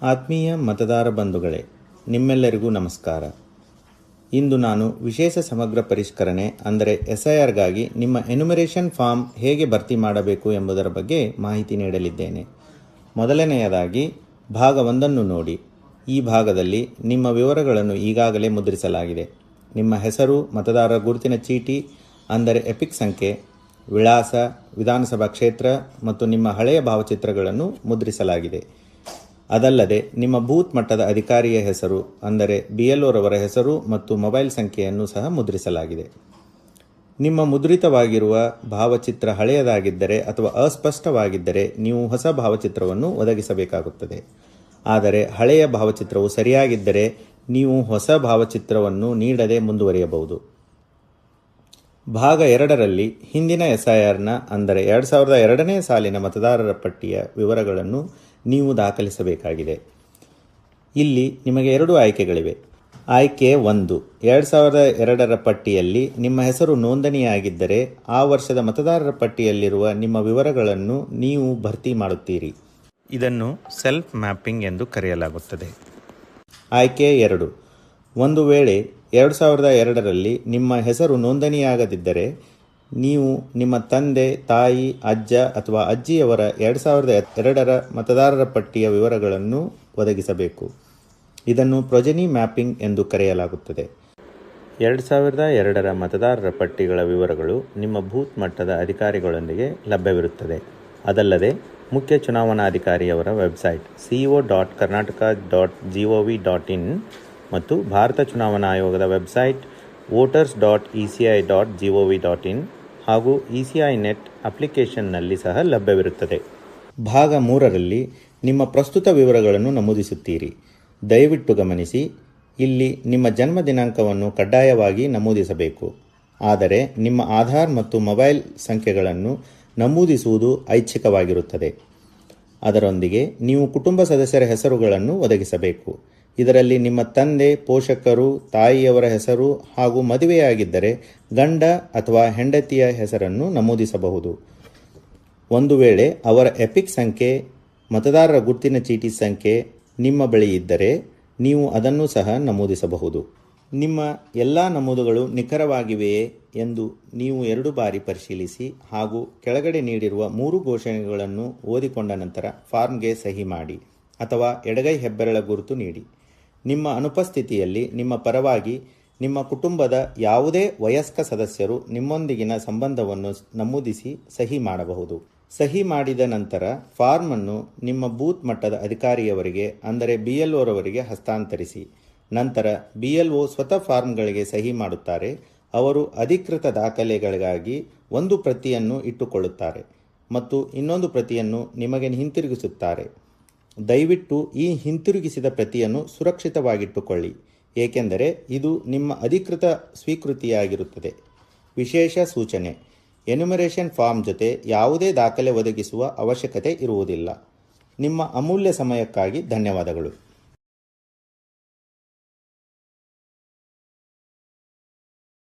ಆತ್ಮೀಯ ಮತದಾರ ಬಂಧುಗಳೇ, ನಿಮ್ಮೆಲ್ಲರಿಗೂ ನಮಸ್ಕಾರ. ಇಂದು ನಾನು ವಿಶೇಷ ಸಮಗ್ರ ಪರಿಷ್ಕರಣೆ ಅಂದರೆ SIRಗಾಗಿ ನಿಮ್ಮ ಎನ್ಯುಮರೇಷನ್ ಫಾರ್ಮ್ ಹೇಗೆ ಭರ್ತಿ ಮಾಡಬೇಕು ಎಂಬುದರ ಬಗ್ಗೆ ಮಾಹಿತಿ ನೀಡಲಿದ್ದೇನೆ. ಮೊದಲನೆಯದಾಗಿ ಭಾಗ 1 ನೋಡಿ. ಈ ಭಾಗದಲ್ಲಿ ನಿಮ್ಮ ವಿವರಗಳನ್ನು ಈಗಾಗಲೇ ಮುದ್ರಿಸಲಾಗಿದೆ. ನಿಮ್ಮ ಹೆಸರು, ಮತದಾರರ ಗುರುತಿನ ಚೀಟಿ ಅಂದರೆ ಎಪಿಕ್ ಸಂಖ್ಯೆ, ವಿಳಾಸ, ವಿಧಾನಸಭಾ ಕ್ಷೇತ್ರ ಮತ್ತು ನಿಮ್ಮ ಹಳೆಯ ಭಾವಚಿತ್ರಗಳನ್ನು ಮುದ್ರಿಸಲಾಗಿದೆ. ಅದಲ್ಲದೆ ನಿಮ್ಮ ಬೂತ್ ಮಟ್ಟದ ಅಧಿಕಾರಿಯ ಹೆಸರು ಅಂದರೆ BLO ರವರ ಹೆಸರು ಮತ್ತು ಮೊಬೈಲ್ ಸಂಖ್ಯೆಯನ್ನು ಸಹ ಮುದ್ರಿಸಲಾಗಿದೆ. ನಿಮ್ಮ ಮುದ್ರಿತವಾಗಿರುವ ಭಾವಚಿತ್ರ ಹಳೆಯದಾಗಿದ್ದರೆ ಅಥವಾ ಅಸ್ಪಷ್ಟವಾಗಿದ್ದರೆ ನೀವು ಹೊಸ ಭಾವಚಿತ್ರವನ್ನು ಒದಗಿಸಬೇಕಾಗುತ್ತದೆ. ಆದರೆ ಹಳೆಯ ಭಾವಚಿತ್ರವು ಸರಿಯಾಗಿದ್ದರೆ ನೀವು ಹೊಸ ಭಾವಚಿತ್ರವನ್ನು ನೀಡದೆ ಮುಂದುವರಿಯಬಹುದು. ಭಾಗ 2ರಲ್ಲಿ ಹಿಂದಿನ SIRನ ಅಂದರೆ 2002ನೇ ಸಾಲಿನ ಮತದಾರರ ಪಟ್ಟಿಯ ವಿವರಗಳನ್ನು ನೀವು ದಾಖಲಿಸಬೇಕಾಗಿದೆ. ಇಲ್ಲಿ ನಿಮಗೆ 2 ಆಯ್ಕೆಗಳಿವೆ. ಆಯ್ಕೆ 1, 2002ರ ಪಟ್ಟಿಯಲ್ಲಿ ನಿಮ್ಮ ಹೆಸರು ನೋಂದಣಿಯಾಗಿದ್ದರೆ ಆ ವರ್ಷದ ಮತದಾರರ ಪಟ್ಟಿಯಲ್ಲಿರುವ ನಿಮ್ಮ ವಿವರಗಳನ್ನು ನೀವು ಭರ್ತಿ ಮಾಡುತ್ತೀರಿ. ಇದನ್ನು ಸೆಲ್ಫ್ ಮ್ಯಾಪಿಂಗ್ ಎಂದು ಕರೆಯಲಾಗುತ್ತದೆ. ಆಯ್ಕೆ 2, ಒಂದು ವೇಳೆ 2002ರಲ್ಲಿ ನಿಮ್ಮ ಹೆಸರು ನೋಂದಣಿಯಾಗದಿದ್ದರೆ ನೀವು ನಿಮ್ಮ ತಂದೆ, ತಾಯಿ, ಅಜ್ಜ ಅಥವಾ ಅಜ್ಜಿಯವರ 2002ರ ಮತದಾರರ ಪಟ್ಟಿಯ ವಿವರಗಳನ್ನು ಒದಗಿಸಬೇಕು. ಇದನ್ನು ಪ್ರೊಜೆನಿ ಮ್ಯಾಪಿಂಗ್ ಎಂದು ಕರೆಯಲಾಗುತ್ತದೆ. 2002ರ ಮತದಾರರ ಪಟ್ಟಿಗಳ ವಿವರಗಳು ನಿಮ್ಮ ಬೂತ್ ಮಟ್ಟದ ಅಧಿಕಾರಿಗಳೊಂದಿಗೆ ಲಭ್ಯವಿರುತ್ತದೆ. ಅದಲ್ಲದೆ ಮುಖ್ಯ ಚುನಾವಣಾಧಿಕಾರಿಯವರ ವೆಬ್ಸೈಟ್ co.karnataka.gov.in ಮತ್ತು ಭಾರತ ಚುನಾವಣಾ ಆಯೋಗದ ವೆಬ್ಸೈಟ್ voters.eci.gov.in ಹಾಗೂ ECI ನೆಟ್ ಅಪ್ಲಿಕೇಶನ್ನಲ್ಲಿ ಸಹ ಲಭ್ಯವಿರುತ್ತದೆ. ಭಾಗ 3ರಲ್ಲಿ ನಿಮ್ಮ ಪ್ರಸ್ತುತ ವಿವರಗಳನ್ನು ನಮೂದಿಸುತ್ತೀರಿ. ದಯವಿಟ್ಟು ಗಮನಿಸಿ, ಇಲ್ಲಿ ನಿಮ್ಮ ಜನ್ಮ ದಿನಾಂಕವನ್ನು ಕಡ್ಡಾಯವಾಗಿ ನಮೂದಿಸಬೇಕು. ಆದರೆ ನಿಮ್ಮ ಆಧಾರ್ ಮತ್ತು ಮೊಬೈಲ್ ಸಂಖ್ಯೆಗಳನ್ನು ನಮೂದಿಸುವುದು ಐಚ್ಛಿಕವಾಗಿರುತ್ತದೆ. ಅದರೊಂದಿಗೆ ನೀವು ಕುಟುಂಬ ಸದಸ್ಯರ ಹೆಸರುಗಳನ್ನು ಒದಗಿಸಬೇಕು. ಇದರಲ್ಲಿ ನಿಮ್ಮ ತಂದೆ, ಪೋಷಕರು, ತಾಯಿಯವರ ಹೆಸರು ಹಾಗೂ ಮದುವೆಯಾಗಿದ್ದರೆ ಗಂಡ ಅಥವಾ ಹೆಂಡತಿಯ ಹೆಸರನ್ನು ನಮೂದಿಸಬಹುದು. ಒಂದು ವೇಳೆ ಅವರ ಎಪಿಕ್ ಸಂಖ್ಯೆ, ಮತದಾರರ ಗುರುತಿನ ಚೀಟಿ ಸಂಖ್ಯೆ ನಿಮ್ಮ ಬಳಿ ಇದ್ದರೆ ನೀವು ಅದನ್ನು ಸಹ ನಮೂದಿಸಬಹುದು. ನಿಮ್ಮ ಎಲ್ಲ ನಮೂದುಗಳು ನಿಖರವಾಗಿವೆಯೇ ಎಂದು ನೀವು 2 ಬಾರಿ ಪರಿಶೀಲಿಸಿ ಹಾಗೂ ಕೆಳಗಡೆ ನೀಡಿರುವ 3 ಘೋಷಣೆಗಳನ್ನು ಓದಿಕೊಂಡ ನಂತರ ಫಾರ್ಮ್ಗೆ ಸಹಿ ಮಾಡಿ ಅಥವಾ ಎಡಗೈ ಹೆಬ್ಬೆರಳ ಗುರುತು ನೀಡಿ. ನಿಮ್ಮ ಅನುಪಸ್ಥಿತಿಯಲ್ಲಿ ನಿಮ್ಮ ಪರವಾಗಿ ನಿಮ್ಮ ಕುಟುಂಬದ ಯಾವುದೇ ವಯಸ್ಕ ಸದಸ್ಯರು ನಿಮ್ಮೊಂದಿಗಿನ ಸಂಬಂಧವನ್ನು ನಮೂದಿಸಿ ಸಹಿ ಮಾಡಬಹುದು. ಸಹಿ ಮಾಡಿದ ನಂತರ ಫಾರ್ಮ್ ಅನ್ನು ನಿಮ್ಮ ಬೂತ್ ಮಟ್ಟದ ಅಧಿಕಾರಿಯವರಿಗೆ ಅಂದರೆ BLO ರವರಿಗೆ ಹಸ್ತಾಂತರಿಸಿ. ನಂತರ BLO ಸ್ವತಃ ಫಾರ್ಮ್ಗಳಿಗೆ ಸಹಿ ಮಾಡುತ್ತಾರೆ. ಅವರು ಅಧಿಕೃತ ದಾಖಲೆಗಳಿಗಾಗಿ ಒಂದು ಪ್ರತಿಯನ್ನು ಇಟ್ಟುಕೊಳ್ಳುತ್ತಾರೆ ಮತ್ತು ಇನ್ನೊಂದು ಪ್ರತಿಯನ್ನು ನಿಮಗೆ ಹಿಂತಿರುಗಿಸುತ್ತಾರೆ. ದಯವಿಟ್ಟು ಈ ಹಿಂತಿರುಗಿಸಿದ ಪ್ರತಿಯನ್ನು ಸುರಕ್ಷಿತವಾಗಿಟ್ಟುಕೊಳ್ಳಿ, ಏಕೆಂದರೆ ಇದು ನಿಮ್ಮ ಅಧಿಕೃತ ಸ್ವೀಕೃತಿಯಾಗಿರುತ್ತದೆ. ವಿಶೇಷ ಸೂಚನೆ: ಎನ್ಯುಮರೇಷನ್ ಫಾರ್ಮ್ ಜೊತೆ ಯಾವುದೇ ದಾಖಲೆ ಒದಗಿಸುವ ಅವಶ್ಯಕತೆ ಇರುವುದಿಲ್ಲ. ನಿಮ್ಮ ಅಮೂಲ್ಯ ಸಮಯಕ್ಕಾಗಿ ಧನ್ಯವಾದಗಳು.